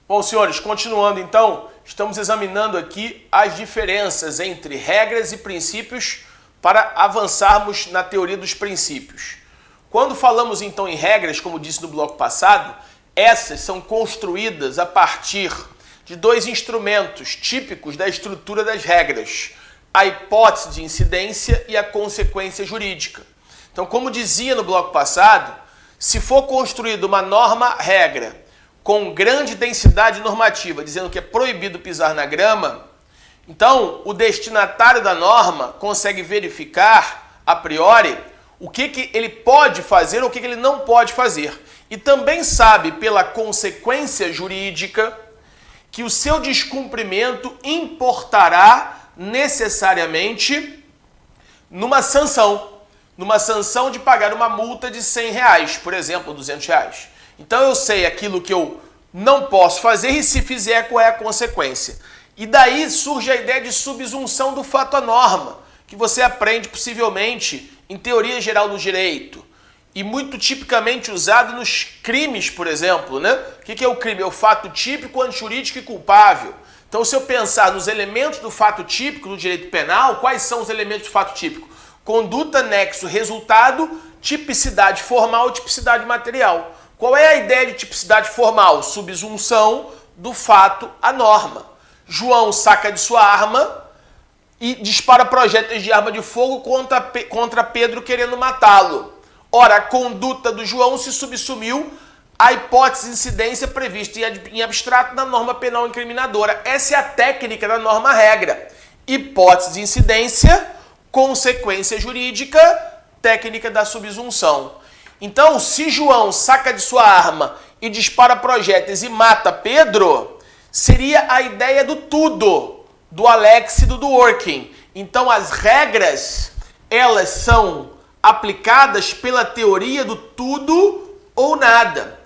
Bom, senhores, continuando então, estamos examinando aqui as diferenças entre regras e princípios para avançarmos na teoria dos princípios. Quando falamos então em regras, como disse no bloco passado, essas são construídas a partir de dois instrumentos típicos da estrutura das regras: a hipótese de incidência e a consequência jurídica. Então, como dizia no bloco passado, se for construída uma norma-regra com grande densidade normativa, dizendo que é proibido pisar na grama, então o destinatário da norma consegue verificar, a priori, o que ele pode fazer ou o que ele não pode fazer. E também sabe, pela consequência jurídica, que o seu descumprimento importará necessariamente numa sanção de pagar uma multa de R$100, por exemplo, R$200. Então eu sei aquilo que eu não posso fazer e, se fizer, qual é a consequência. E daí surge a ideia de subsunção do fato à norma, que você aprende possivelmente em teoria geral do direito e muito tipicamente usado nos crimes, por exemplo, né? O que é o crime? É o fato típico, antijurídico e culpável. Então, se eu pensar nos elementos do fato típico do direito penal, quais são os elementos do fato típico? Conduta, nexo, resultado, tipicidade formal e tipicidade material. Qual é a ideia de tipicidade formal? Subsunção do fato à norma. João saca de sua arma e dispara projéteis de arma de fogo contra Pedro, querendo matá-lo. Ora, a conduta do João se subsumiu à hipótese de incidência prevista em abstrato na norma penal incriminadora. Essa é a técnica da norma-regra. Hipótese de incidência, consequência jurídica, técnica da subsunção. Então, se João saca de sua arma e dispara projéteis e mata Pedro, seria a ideia do tudo, do Alex e do Dworkin. Então, as regras, elas são aplicadas pela teoria do tudo ou nada.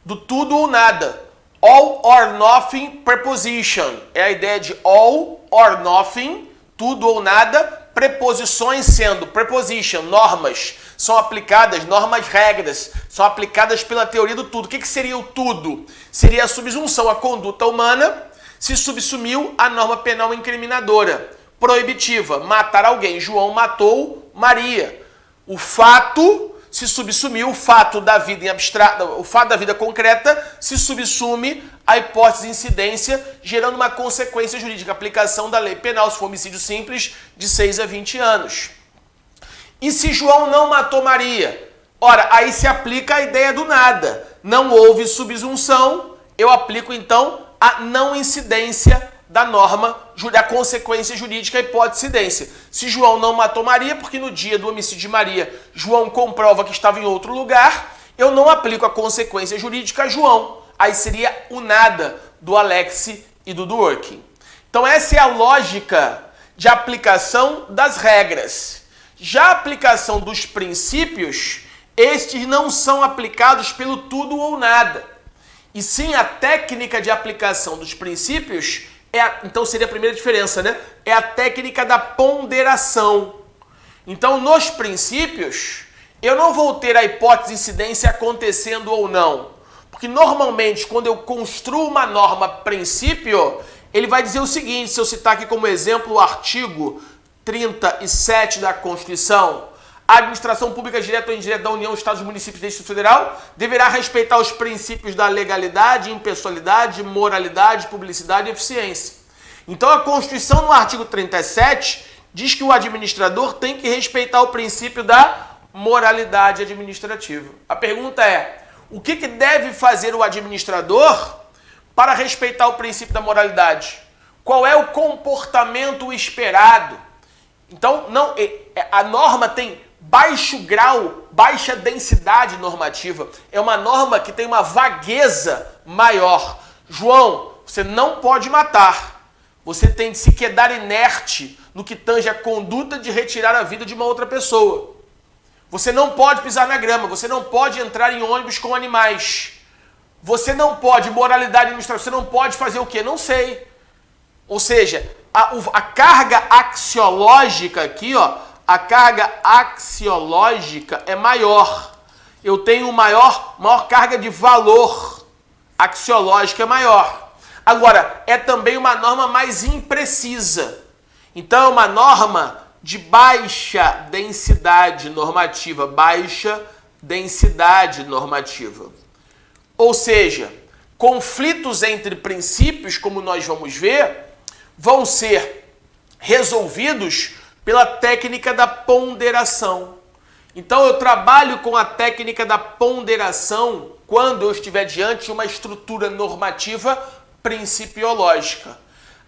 Do tudo ou nada. All or nothing preposition. É a ideia de all or nothing, tudo ou nada. Preposições sendo preposition, normas, são aplicadas, normas, regras, são aplicadas pela teoria do tudo. O que seria o tudo? Seria a subsunção, a conduta humana se subsumiu à norma penal incriminadora, proibitiva, matar alguém. João matou Maria. O fato se subsumiu, o fato da vida em abstrato, o fato da vida concreta se subsume à hipótese de incidência, gerando uma consequência jurídica, aplicação da lei penal, se for homicídio simples, de 6 a 20 anos. E se João não matou Maria? Ora, aí se aplica a ideia do nada. Não houve subsunção, eu aplico então a não incidência da norma, da consequência jurídica, a hipótese de incidência. Se João não matou Maria, porque no dia do homicídio de Maria, João comprova que estava em outro lugar, eu não aplico a consequência jurídica a João. Aí seria o nada do Alex e do Dworkin. Então essa é a lógica de aplicação das regras. Já a aplicação dos princípios, estes não são aplicados pelo tudo ou nada. E sim, a técnica de aplicação dos princípios, então seria a primeira diferença, né? É a técnica da ponderação. Então, nos princípios, eu não vou ter a hipótese de incidência acontecendo ou não. Porque normalmente, quando eu construo uma norma princípio, ele vai dizer o seguinte, se eu citar aqui como exemplo o artigo 37 da Constituição: a administração pública direta ou indireta da União, Estados, municípios e Distrito Federal deverá respeitar os princípios da legalidade, impessoalidade, moralidade, publicidade e eficiência. Então a Constituição, no artigo 37, diz que o administrador tem que respeitar o princípio da moralidade administrativa. A pergunta é, o que deve fazer o administrador para respeitar o princípio da moralidade? Qual é o comportamento esperado? Então, a norma tem baixo grau, baixa densidade normativa. É uma norma que tem uma vagueza maior. João, você não pode matar. Você tem de se quedar inerte no que tange a conduta de retirar a vida de uma outra pessoa. Você não pode pisar na grama. Você não pode entrar em ônibus com animais. Você não pode, moralidade administrativa, você não pode fazer o quê? Não sei. Ou seja, a carga axiológica aqui, ó, a carga axiológica é maior. Eu tenho maior carga de valor axiológica é maior. Agora, é também uma norma mais imprecisa. Então, é uma norma de baixa densidade normativa, baixa densidade normativa. Ou seja, conflitos entre princípios, como nós vamos ver, vão ser resolvidos pela técnica da ponderação. Então, eu trabalho com a técnica da ponderação quando eu estiver diante de uma estrutura normativa principiológica.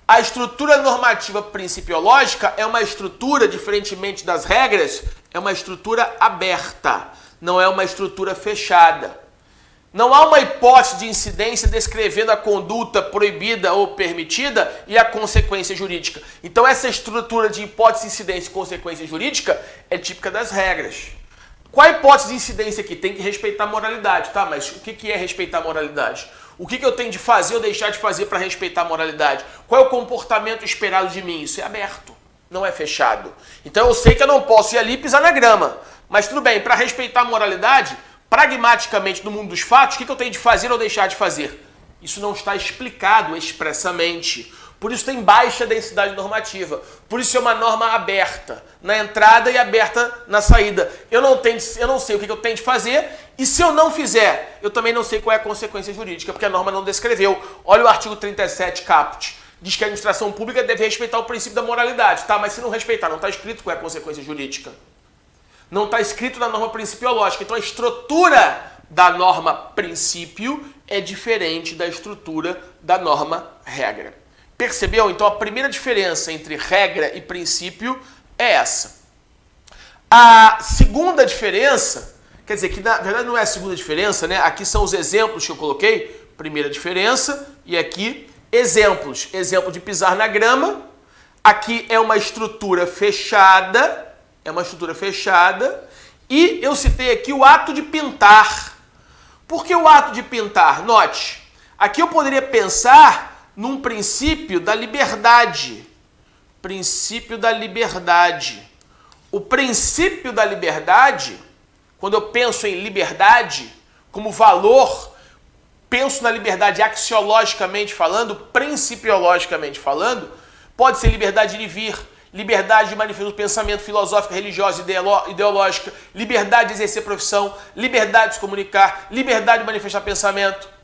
A estrutura normativa principiológica é uma estrutura, diferentemente das regras, é uma estrutura aberta, não é uma estrutura fechada. Não há uma hipótese de incidência descrevendo a conduta proibida ou permitida e a consequência jurídica. Então, essa estrutura de hipótese de incidência e consequência jurídica é típica das regras. Qual a hipótese de incidência aqui? Tem que respeitar a moralidade, tá? Mas o que é respeitar a moralidade? O que eu tenho de fazer ou deixar de fazer para respeitar a moralidade? Qual é o comportamento esperado de mim? Isso é aberto, não é fechado. Então eu sei que eu não posso ir ali e pisar na grama. Mas tudo bem, para respeitar a moralidade, pragmaticamente no mundo dos fatos, o que eu tenho de fazer ou deixar de fazer? Isso não está explicado expressamente. Por isso tem baixa densidade normativa. Por isso é uma norma aberta na entrada e aberta na saída. Eu não sei o que eu tenho de fazer e se eu não fizer, eu também não sei qual é a consequência jurídica, porque a norma não descreveu. Olha o artigo 37 caput. Diz que a administração pública deve respeitar o princípio da moralidade. Tá, mas se não respeitar, não está escrito qual é a consequência jurídica. Não está escrito na norma principiológica. Então a estrutura da norma princípio é diferente da estrutura da norma regra. Percebeu? Então a primeira diferença entre regra e princípio é essa. A segunda diferença, quer dizer, que na verdade não é a segunda diferença, né? Aqui são os exemplos que eu coloquei. Primeira diferença e aqui exemplos. Exemplo de pisar na grama. Aqui é uma estrutura fechada. É uma estrutura fechada. E eu citei aqui o ato de pintar. Por que o ato de pintar? Note, aqui eu poderia pensar num princípio da liberdade. Princípio da liberdade. O princípio da liberdade, quando eu penso em liberdade como valor, penso na liberdade axiologicamente falando, principiologicamente falando, pode ser liberdade de ir e vir, liberdade de manifestar o pensamento filosófico, religioso, ideológica, liberdade de exercer profissão, liberdade de se comunicar, liberdade de manifestar pensamento.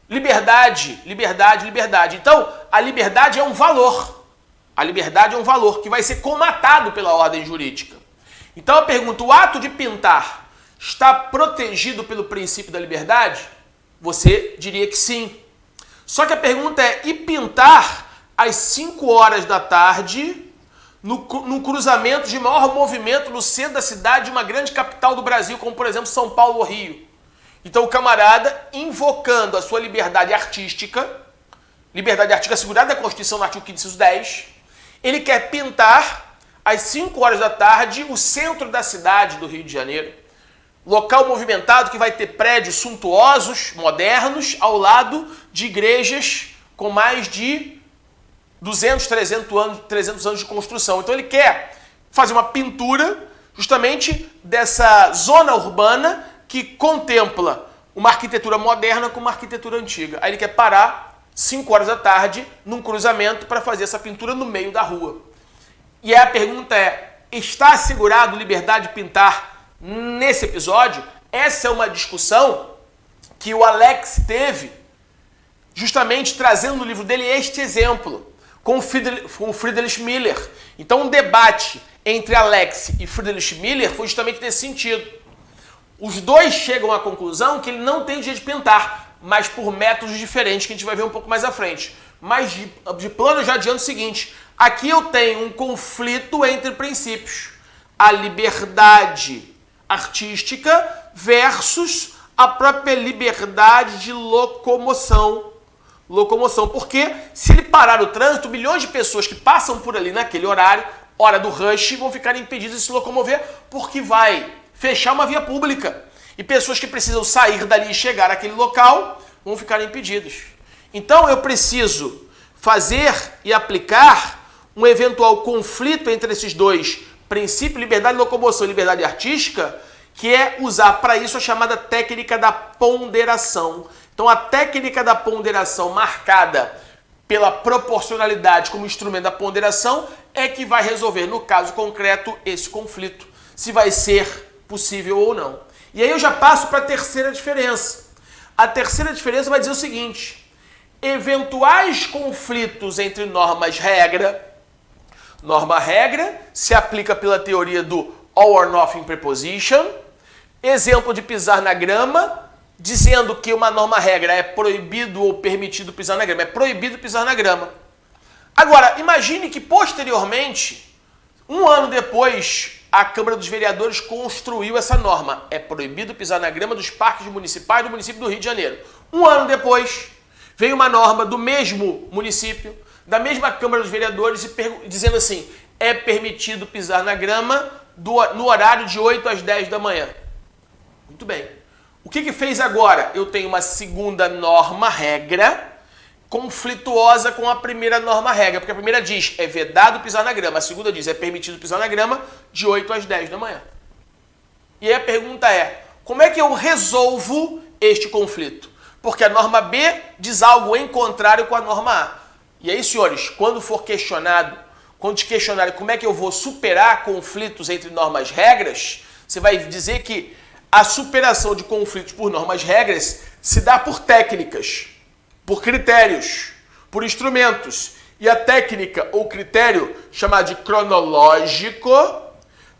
Liberdade, liberdade, liberdade. Então, a liberdade é um valor. A liberdade é um valor que vai ser comatado pela ordem jurídica. Então, eu pergunto, o ato de pintar está protegido pelo princípio da liberdade? Você diria que sim. Só que a pergunta é, e pintar às 5 horas da tarde, no cruzamento de maior movimento no centro da cidade de uma grande capital do Brasil, como, por exemplo, São Paulo ou Rio? Então o camarada, invocando a sua liberdade artística assegurada na Constituição no artigo 5º, inciso 10, ele quer pintar às 5 horas da tarde o centro da cidade do Rio de Janeiro. Local movimentado que vai ter prédios suntuosos, modernos, ao lado de igrejas com mais de 200, 300 anos de construção. Então ele quer fazer uma pintura justamente dessa zona urbana que contempla uma arquitetura moderna com uma arquitetura antiga. Aí ele quer parar 5 horas da tarde num cruzamento para fazer essa pintura no meio da rua. E aí a pergunta é, está assegurado liberdade de pintar nesse episódio? Essa é uma discussão que o Alex teve justamente trazendo no livro dele este exemplo com o Friedrich Miller. Então um debate entre Alex e Friedrich Miller foi justamente nesse sentido. Os dois chegam à conclusão que ele não tem direito de pintar, mas por métodos diferentes, que a gente vai ver um pouco mais à frente. Mas de plano eu já adianto o seguinte, aqui eu tenho um conflito entre princípios. A liberdade artística versus a própria liberdade de locomoção. Porque se ele parar o trânsito, milhões de pessoas que passam por ali naquele horário, hora do rush, vão ficar impedidas de se locomover porque vai fechar uma via pública. E pessoas que precisam sair dali e chegar àquele local vão ficar impedidas. Então eu preciso fazer e aplicar um eventual conflito entre esses dois princípios, liberdade de locomoção e liberdade artística, que é usar para isso a chamada técnica da ponderação. Então a técnica da ponderação marcada pela proporcionalidade como instrumento da ponderação, é que vai resolver, no caso concreto, esse conflito, se vai ser possível ou não. E aí eu já passo para a terceira diferença. A terceira diferença vai dizer o seguinte: eventuais conflitos entre normas-regra. Norma-regra se aplica pela teoria do all or nothing preposition. Exemplo de pisar na grama, dizendo que uma norma-regra é proibido ou permitido pisar na grama. É proibido pisar na grama. Agora, imagine que posteriormente, um ano depois, a Câmara dos Vereadores construiu essa norma. É proibido pisar na grama dos parques municipais do município do Rio de Janeiro. Um ano depois, veio uma norma do mesmo município, da mesma Câmara dos Vereadores, dizendo assim: é permitido pisar na grama no horário de 8 às 10 da manhã. Muito bem. O que fez agora? Eu tenho uma segunda norma-regra conflituosa com a primeira norma-regra, porque a primeira diz é vedado pisar na grama, a segunda diz é permitido pisar na grama de 8 às 10 da manhã. E aí a pergunta é: como é que eu resolvo este conflito? Porque a norma B diz algo em contrário com a norma A. E aí, senhores, quando for questionado, quando te questionarem como é que eu vou superar conflitos entre normas-regras, você vai dizer que a superação de conflitos por normas-regras se dá por técnicas, por critérios, por instrumentos. E a técnica ou critério chamado de cronológico,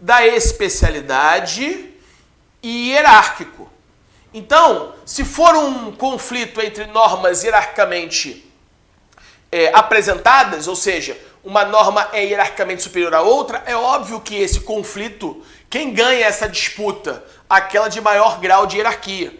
da especialidade e hierárquico. Então, se for um conflito entre normas hierarquicamente apresentadas, ou seja, uma norma é hierarquicamente superior à outra, é óbvio que esse conflito, quem ganha essa disputa? Aquela de maior grau de hierarquia.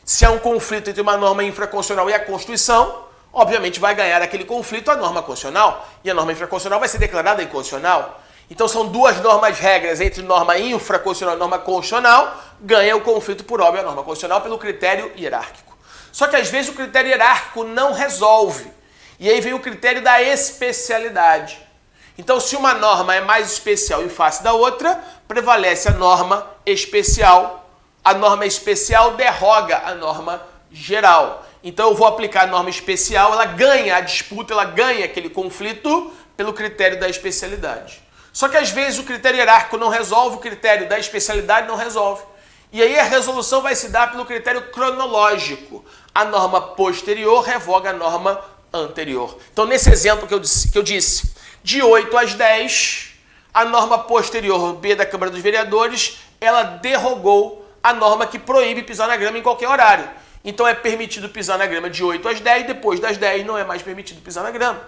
Se há um conflito entre uma norma infraconstitucional e a Constituição, obviamente vai ganhar aquele conflito a norma constitucional, e a norma infraconstitucional vai ser declarada inconstitucional. Então são duas normas-regras entre norma infraconstitucional e norma constitucional, ganha o conflito por óbvio a norma constitucional pelo critério hierárquico. Só que às vezes o critério hierárquico não resolve. E aí vem o critério da especialidade. Então, se uma norma é mais especial em face da outra, prevalece a norma especial. A norma especial derroga a norma geral. Então, eu vou aplicar a norma especial, ela ganha a disputa, ela ganha aquele conflito pelo critério da especialidade. Só que às vezes o critério hierárquico não resolve, o critério da especialidade não resolve. E aí a resolução vai se dar pelo critério cronológico. A norma posterior revoga a norma anterior. Então, nesse exemplo que eu disse, de 8 às 10, a norma posterior B da Câmara dos Vereadores, ela derrogou a norma que proíbe pisar na grama em qualquer horário. Então, é permitido pisar na grama de 8 às 10, depois das 10 não é mais permitido pisar na grama.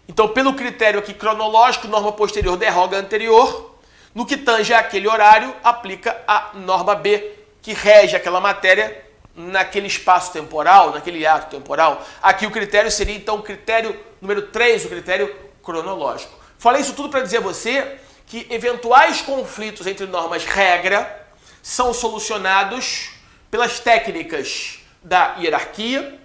Então, pelo critério aqui cronológico, norma posterior derroga a anterior. No que tange àquele horário, aplica a norma B, que rege aquela matéria naquele espaço temporal, naquele ato temporal. Aqui o critério seria, então, o critério número 3, o critério cronológico. Falei isso tudo para dizer a você que eventuais conflitos entre normas-regra são solucionados pelas técnicas da hierarquia,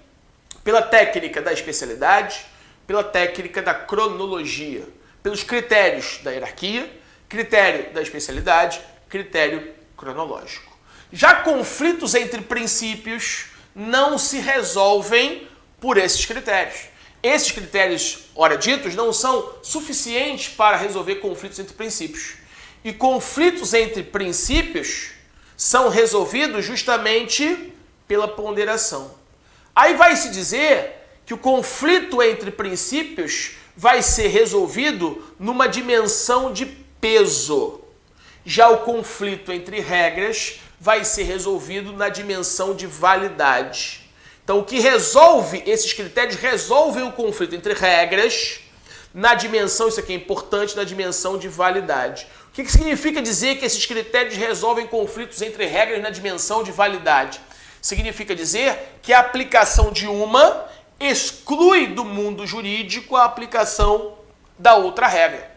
pela técnica da especialidade, pela técnica da cronologia, pelos critérios da hierarquia, critério da especialidade, critério cronológico. Já conflitos entre princípios não se resolvem por esses critérios. Esses critérios, ora ditos, não são suficientes para resolver conflitos entre princípios. E conflitos entre princípios são resolvidos justamente pela ponderação. Aí vai se dizer que o conflito entre princípios vai ser resolvido numa dimensão de peso. Já o conflito entre regras vai ser resolvido na dimensão de validade. Então, o que resolve, esses critérios resolvem o conflito entre regras na dimensão, isso aqui é importante, na dimensão de validade. O que significa dizer que esses critérios resolvem conflitos entre regras na dimensão de validade? Significa dizer que a aplicação de uma exclui do mundo jurídico a aplicação da outra regra.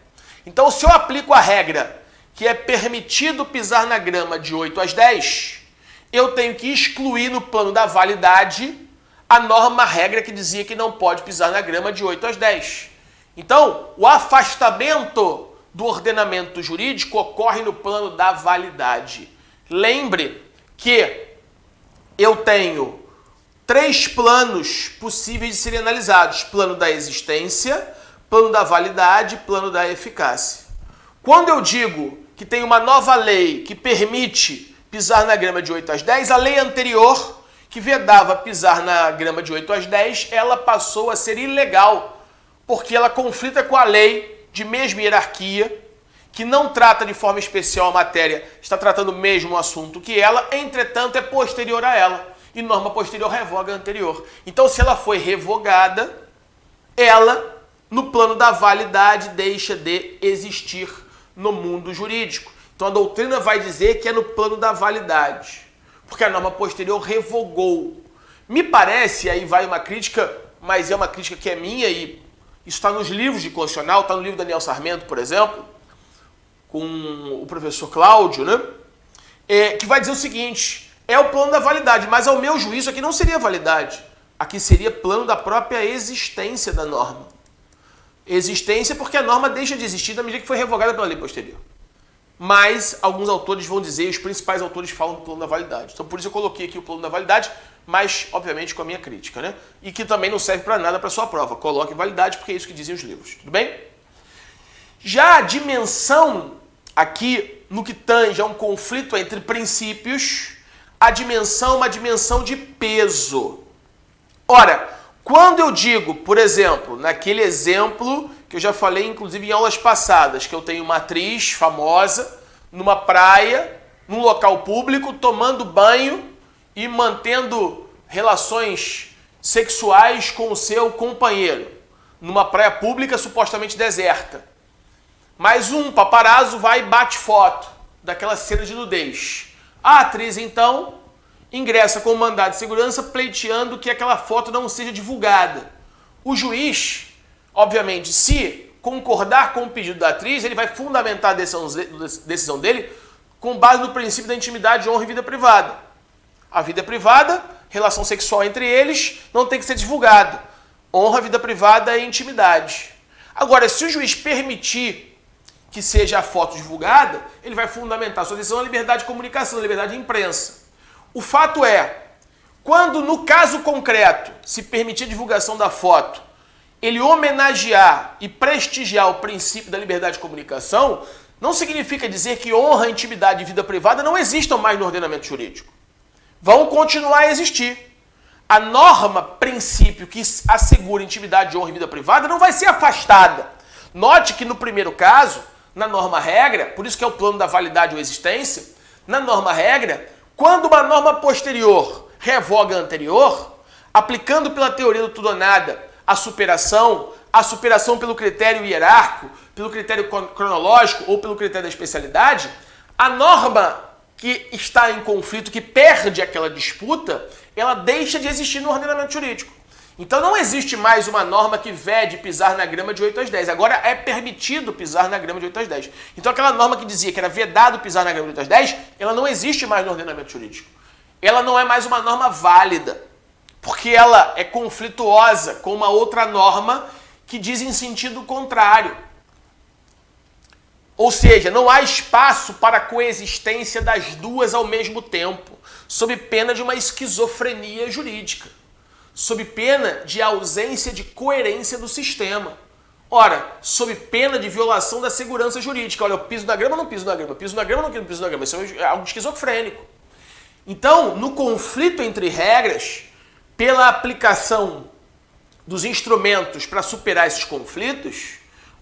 Então, se eu aplico a regra que é permitido pisar na grama de 8 às 10, eu tenho que excluir no plano da validade a norma-regra que dizia que não pode pisar na grama de 8 às 10. Então, o afastamento do ordenamento jurídico ocorre no plano da validade. Lembre que eu tenho três planos possíveis de serem analisados: plano da existência, plano da validade, plano da eficácia. Quando eu digo que tem uma nova lei que permite pisar na grama de 8 às 10, a lei anterior, que vedava pisar na grama de 8 às 10, ela passou a ser ilegal, porque ela conflita com a lei de mesma hierarquia, que não trata de forma especial a matéria, está tratando o mesmo assunto que ela, entretanto é posterior a ela, e norma posterior revoga a anterior. Então, se ela foi revogada, ela, no plano da validade, deixa de existir no mundo jurídico. Então, a doutrina vai dizer que é no plano da validade, porque a norma posterior revogou. Me parece, aí vai uma crítica, mas é uma crítica que é minha, e isso está nos livros de constitucional, está no livro Daniel Sarmento, por exemplo, com o professor Cláudio, né? Que vai dizer o seguinte: é o plano da validade, mas ao meu juízo aqui não seria validade. Aqui seria plano da própria existência da norma. Existência porque a norma deixa de existir na medida que foi revogada pela lei posterior. Mas alguns autores vão dizer, os principais autores falam do plano da validade. Então por isso eu coloquei aqui o plano da validade, mas obviamente com a minha crítica, né? E que também não serve para nada para sua prova. Coloque validade porque é isso que dizem os livros. Tudo bem? Já a dimensão aqui, no que tange a um conflito entre princípios, a dimensão é uma dimensão de peso. Ora, quando eu digo, por exemplo, naquele exemplo que eu já falei, inclusive em aulas passadas, que eu tenho uma atriz famosa numa praia, num local público, tomando banho e mantendo relações sexuais com o seu companheiro, numa praia pública supostamente deserta. Mas um paparazzo vai e bate foto daquela cena de nudez. A atriz, então, ingressa com o mandado de segurança pleiteando que aquela foto não seja divulgada. O juiz, obviamente, se concordar com o pedido da atriz, ele vai fundamentar a decisão dele com base no princípio da intimidade, honra e vida privada. A vida privada, relação sexual entre eles, não tem que ser divulgada. Honra, vida privada e intimidade. Agora, se o juiz permitir que seja a foto divulgada, ele vai fundamentar sua decisão na liberdade de comunicação, na liberdade de imprensa. O fato é, quando no caso concreto se permitir a divulgação da foto, ele homenagear e prestigiar o princípio da liberdade de comunicação, não significa dizer que honra, intimidade e vida privada não existam mais no ordenamento jurídico. Vão continuar a existir. A norma, princípio que assegura intimidade, honra e vida privada não vai ser afastada. Note que no primeiro caso, na norma-regra, por isso que é o plano da validade ou existência, na norma-regra, quando uma norma posterior revoga a anterior, aplicando pela teoria do tudo ou nada a superação pelo critério hierárquico, pelo critério cronológico ou pelo critério da especialidade, a norma que está em conflito, que perde aquela disputa, ela deixa de existir no ordenamento jurídico. Então não existe mais uma norma que vede pisar na grama de 8 às 10. Agora é permitido pisar na grama de 8 às 10. Então aquela norma que dizia que era vedado pisar na grama de 8 às 10, ela não existe mais no ordenamento jurídico. Ela não é mais uma norma válida, porque ela é conflituosa com uma outra norma que diz em sentido contrário. Ou seja, não há espaço para a coexistência das duas ao mesmo tempo, sob pena de uma esquizofrenia jurídica, sob pena de ausência de coerência do sistema. Ora, sob pena de violação da segurança jurídica. Olha, eu piso na grama ou não piso na grama? Eu piso na grama ou não piso na grama? Isso é algo esquizofrênico. Então, no conflito entre regras, pela aplicação dos instrumentos para superar esses conflitos,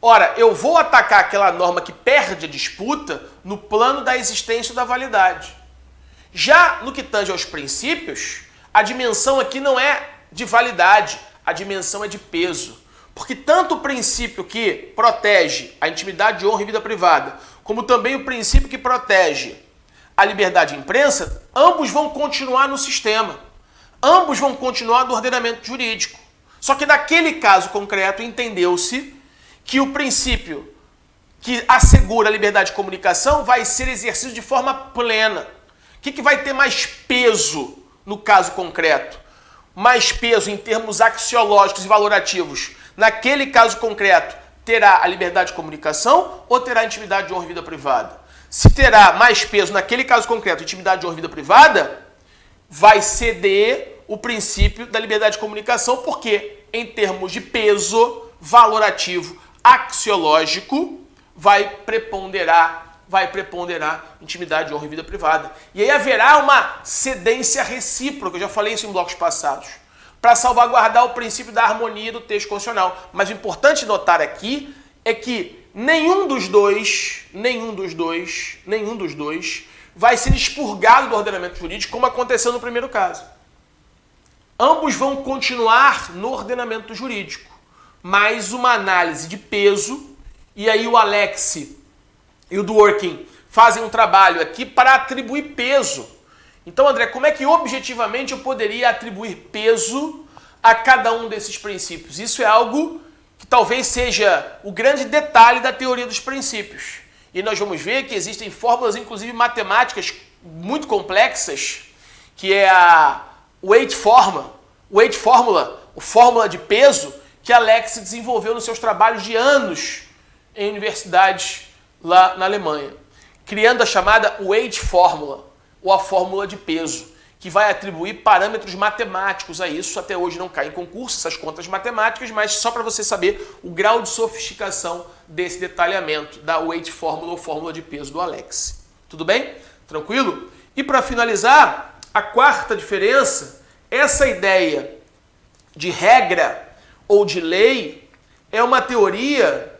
ora, eu vou atacar aquela norma que perde a disputa no plano da existência ou da validade. Já no que tange aos princípios, a dimensão aqui não é de validade, a dimensão é de peso. Porque tanto o princípio que protege a intimidade, honra e vida privada, como também o princípio que protege a liberdade de imprensa, ambos vão continuar no sistema. Ambos vão continuar no ordenamento jurídico. Só que naquele caso concreto entendeu-se que o princípio que assegura a liberdade de comunicação vai ser exercido de forma plena. O que vai ter mais peso no caso concreto? Mais peso em termos axiológicos e valorativos, naquele caso concreto, terá a liberdade de comunicação ou terá a intimidade de honra e vida privada? Se terá mais peso naquele caso concreto, intimidade de honra e vida privada, vai ceder o princípio da liberdade de comunicação, porque em termos de peso valorativo axiológico vai preponderar intimidade, honra e vida privada. E aí haverá uma cedência recíproca, eu já falei isso em blocos passados, para salvaguardar o princípio da harmonia do texto constitucional. Mas o importante notar aqui é que nenhum dos dois vai ser expurgado do ordenamento jurídico, como aconteceu no primeiro caso. Ambos vão continuar no ordenamento jurídico, mas uma análise de peso, e aí o Alex e o Dworkin fazem um trabalho aqui para atribuir peso. Então, André, como é que objetivamente eu poderia atribuir peso a cada um desses princípios? Isso é algo que talvez seja o grande detalhe da teoria dos princípios. E nós vamos ver que existem fórmulas, inclusive matemáticas, muito complexas, que é a weight formula, o fórmula de peso, que Alex desenvolveu nos seus trabalhos de anos em universidades lá na Alemanha, criando a chamada weight formula, ou a fórmula de peso, que vai atribuir parâmetros matemáticos a isso. Até hoje não cai em concurso essas contas matemáticas, mas só para você saber o grau de sofisticação desse detalhamento da weight formula ou fórmula de peso do Alex. Tudo bem? Tranquilo? E para finalizar, a quarta diferença, essa ideia de regra ou de lei é uma teoria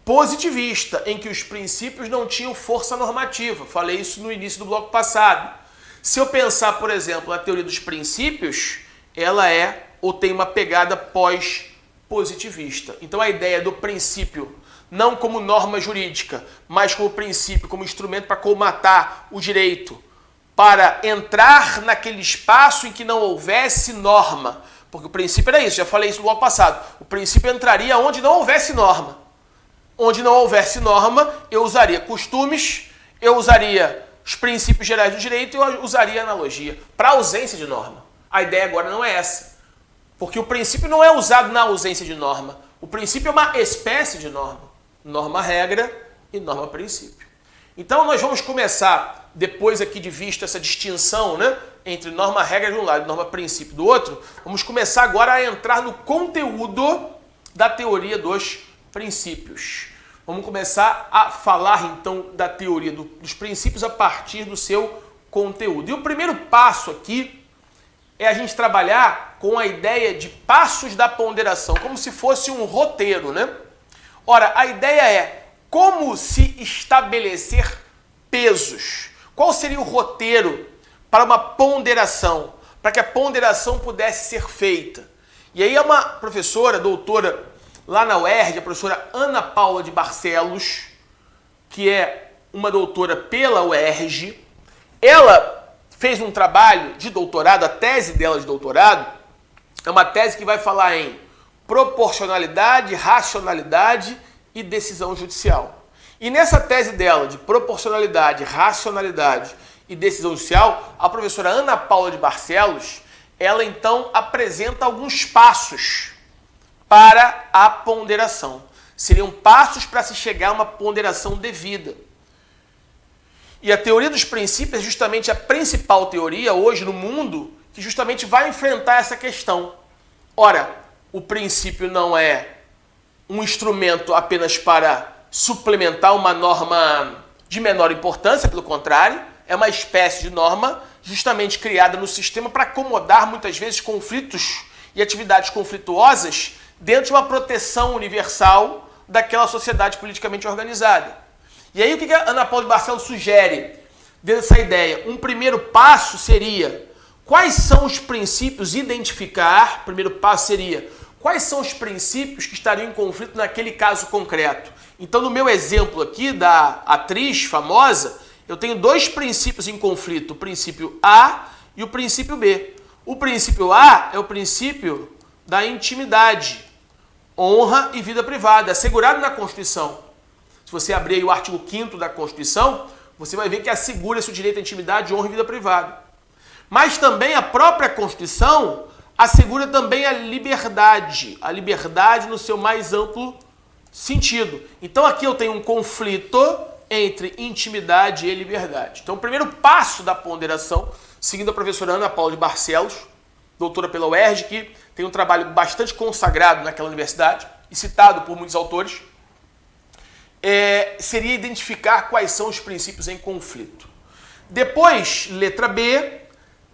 positivista, em que os princípios não tinham força normativa. Falei isso no início do bloco passado. Se eu pensar, por exemplo, na teoria dos princípios, ela é ou tem uma pegada pós-positivista. Então a ideia do princípio, não como norma jurídica, mas como princípio, como instrumento para colmatar o direito, para entrar naquele espaço em que não houvesse norma. Porque o princípio era isso, já falei isso no bloco passado. O princípio entraria onde não houvesse norma. Onde não houvesse norma, eu usaria costumes, eu usaria os princípios gerais do direito e eu usaria analogia. Para ausência de norma. A ideia agora não é essa. Porque o princípio não é usado na ausência de norma. O princípio é uma espécie de norma. Norma-regra e norma-princípio. Então nós vamos começar, depois aqui de vista essa distinção, né, entre norma-regra de um lado e norma-princípio do outro, vamos começar agora a entrar no conteúdo da teoria dos princípios. Vamos começar a falar então da teoria dos princípios a partir do seu conteúdo. E o primeiro passo aqui é a gente trabalhar com a ideia de passos da ponderação, como se fosse um roteiro, né? Ora, a ideia é como se estabelecer pesos. Qual seria o roteiro para uma ponderação, para que a ponderação pudesse ser feita? E aí é uma professora, doutora, lá na UERJ, a professora Ana Paula de Barcelos, que é uma doutora pela UERJ, ela fez um trabalho de doutorado, a tese dela de doutorado, é uma tese que vai falar em proporcionalidade, racionalidade e decisão judicial. E nessa tese dela de proporcionalidade, racionalidade e decisão judicial, a professora Ana Paula de Barcelos, ela então apresenta alguns passos para a ponderação. Seriam passos para se chegar a uma ponderação devida. E a teoria dos princípios é justamente a principal teoria hoje no mundo que justamente vai enfrentar essa questão. Ora, o princípio não é um instrumento apenas para suplementar uma norma de menor importância, pelo contrário, é uma espécie de norma justamente criada no sistema para acomodar muitas vezes conflitos e atividades conflituosas dentro de uma proteção universal daquela sociedade politicamente organizada. E aí o que a Ana Paula de Barcelos sugere dessa ideia? Um primeiro passo seria quais são os princípios, identificar, primeiro passo seria quais são os princípios que estariam em conflito naquele caso concreto. Então no meu exemplo aqui da atriz famosa, eu tenho dois princípios em conflito, o princípio A e o princípio B. O princípio A é o princípio da intimidade, honra e vida privada, assegurado na Constituição. Se você abrir aí o artigo 5º da Constituição, você vai ver que assegura esse direito à intimidade, honra e vida privada. Mas também a própria Constituição assegura também a liberdade no seu mais amplo sentido. Então aqui eu tenho um conflito entre intimidade e liberdade. Então o primeiro passo da ponderação, seguindo a professora Ana Paula de Barcelos, doutora pela UERJ, que tem um trabalho bastante consagrado naquela universidade e citado por muitos autores, seria identificar quais são os princípios em conflito. Depois, letra B,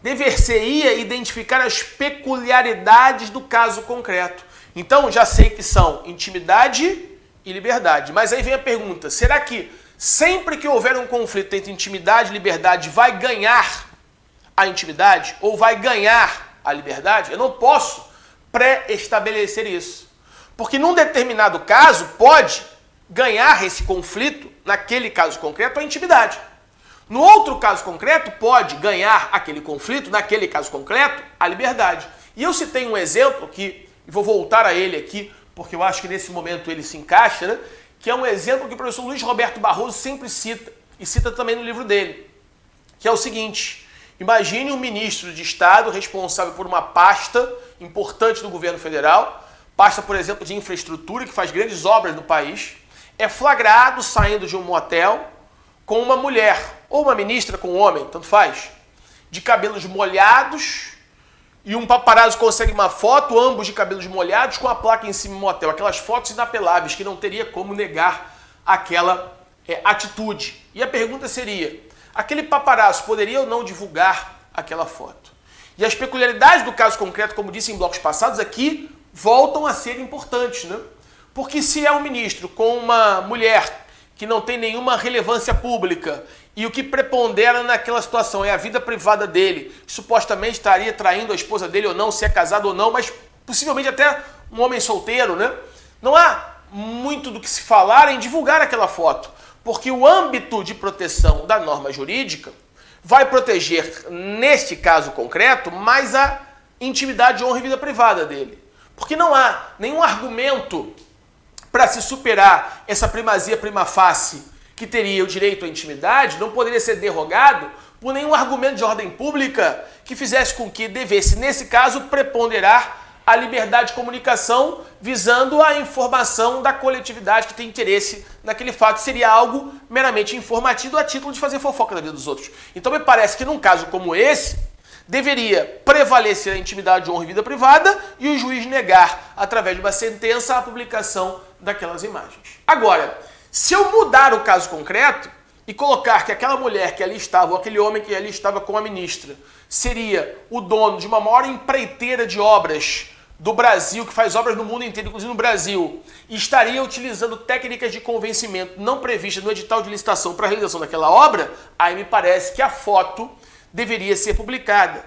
dever-se-ia identificar as peculiaridades do caso concreto. Então, já sei que são intimidade e liberdade. Mas aí vem a pergunta, será que sempre que houver um conflito entre intimidade e liberdade vai ganhar a intimidade ou vai ganhar a liberdade? Eu não posso pré-estabelecer isso. Porque num determinado caso pode ganhar esse conflito, naquele caso concreto, a intimidade. No outro caso concreto, pode ganhar aquele conflito, naquele caso concreto, a liberdade. E eu citei um exemplo que, vou voltar a ele aqui, porque eu acho que nesse momento ele se encaixa, né? Que é um exemplo que o professor Luiz Roberto Barroso sempre cita, e cita também no livro dele, que é o seguinte: imagine um ministro de Estado responsável por uma pasta importante do governo federal, pasta, por exemplo, de infraestrutura, que faz grandes obras no país, é flagrado saindo de um motel com uma mulher, ou uma ministra com um homem, tanto faz, de cabelos molhados, e um paparazzo consegue uma foto, ambos de cabelos molhados, com a placa em cima do motel. Aquelas fotos inapeláveis, que não teria como negar aquela atitude. E a pergunta seria, aquele paparazzo poderia ou não divulgar aquela foto? E as peculiaridades do caso concreto, como disse em blocos passados, aqui voltam a ser importantes, né? Porque se é um ministro com uma mulher que não tem nenhuma relevância pública e o que prepondera naquela situação é a vida privada dele, supostamente estaria traindo a esposa dele ou não, se é casado ou não, mas possivelmente até um homem solteiro, né? Não há muito do que se falar em divulgar aquela foto, porque o âmbito de proteção da norma jurídica vai proteger, neste caso concreto, mais a intimidade, honra e vida privada dele. Porque não há nenhum argumento para se superar essa primazia prima facie que teria o direito à intimidade, não poderia ser derrogado por nenhum argumento de ordem pública que fizesse com que devesse, nesse caso, preponderar a liberdade de comunicação visando a informação da coletividade que tem interesse naquele fato. Seria algo meramente informativo a título de fazer fofoca da vida dos outros. Então me parece que num caso como esse, deveria prevalecer a intimidade, honra e vida privada e o juiz negar, através de uma sentença, a publicação daquelas imagens. Agora, se eu mudar o caso concreto e colocar que aquela mulher que ali estava, ou aquele homem que ali estava com a ministra, seria o dono de uma maior empreiteira de obras do Brasil, que faz obras no mundo inteiro, inclusive no Brasil, e estaria utilizando técnicas de convencimento não previstas no edital de licitação para a realização daquela obra, aí me parece que a foto deveria ser publicada.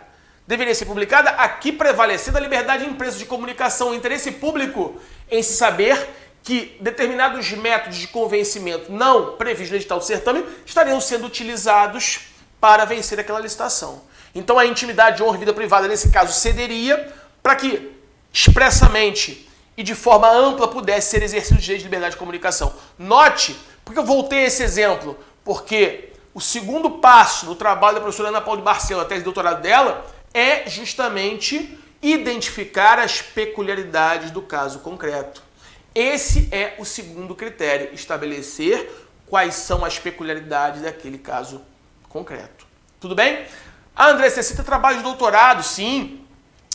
Deveria ser publicada aqui prevalecendo a liberdade de empresa de comunicação, o interesse público em se saber que determinados métodos de convencimento não previstos no edital do certame estariam sendo utilizados para vencer aquela licitação. Então a intimidade, honra e vida privada, nesse caso, cederia para que expressamente e de forma ampla pudesse ser exercido o direito de liberdade de comunicação. Note, porque eu voltei a esse exemplo, porque o segundo passo do trabalho da professora Ana Paula de Barcelo, a tese de doutorado dela, é justamente identificar as peculiaridades do caso concreto. Esse é o segundo critério, estabelecer quais são as peculiaridades daquele caso concreto. Tudo bem? Ah, André, você cita trabalho de doutorado, sim.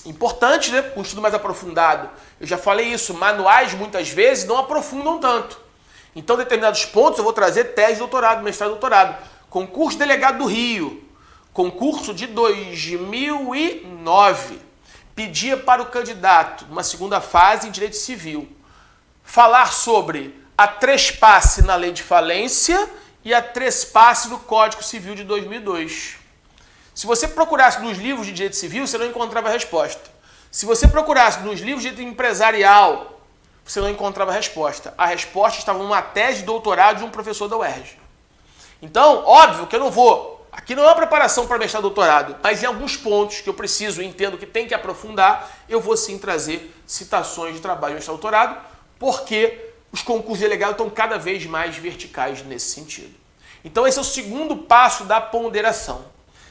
Importante, né? Um estudo mais aprofundado. Eu já falei isso, manuais muitas vezes não aprofundam tanto. Então, determinados pontos eu vou trazer tese de doutorado, mestrado e doutorado. Concurso delegado do Rio, concurso de 2009, pedia para o candidato, numa segunda fase em direito civil, falar sobre a trespasse na lei de falência e a trespasse no Código Civil de 2002. Se você procurasse nos livros de direito civil, você não encontrava a resposta. Se você procurasse nos livros de direito empresarial, você não encontrava a resposta. A resposta estava numa tese de doutorado de um professor da UERJ. Então, óbvio que eu não vou... Aqui não é uma preparação para mestrado e doutorado, mas em alguns pontos que eu preciso e entendo que tem que aprofundar, eu vou sim trazer citações de trabalho de mestrado e doutorado, porque os concursos delegados estão cada vez mais verticais nesse sentido. Então esse é o segundo passo da ponderação,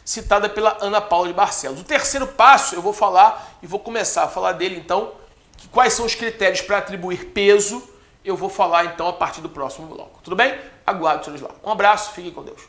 citada pela Ana Paula de Barcelos. O terceiro passo eu vou falar e vou começar a falar dele então, que quais são os critérios para atribuir peso, eu vou falar então a partir do próximo bloco. Tudo bem? Aguardo vocês lá. Um abraço, fiquem com Deus.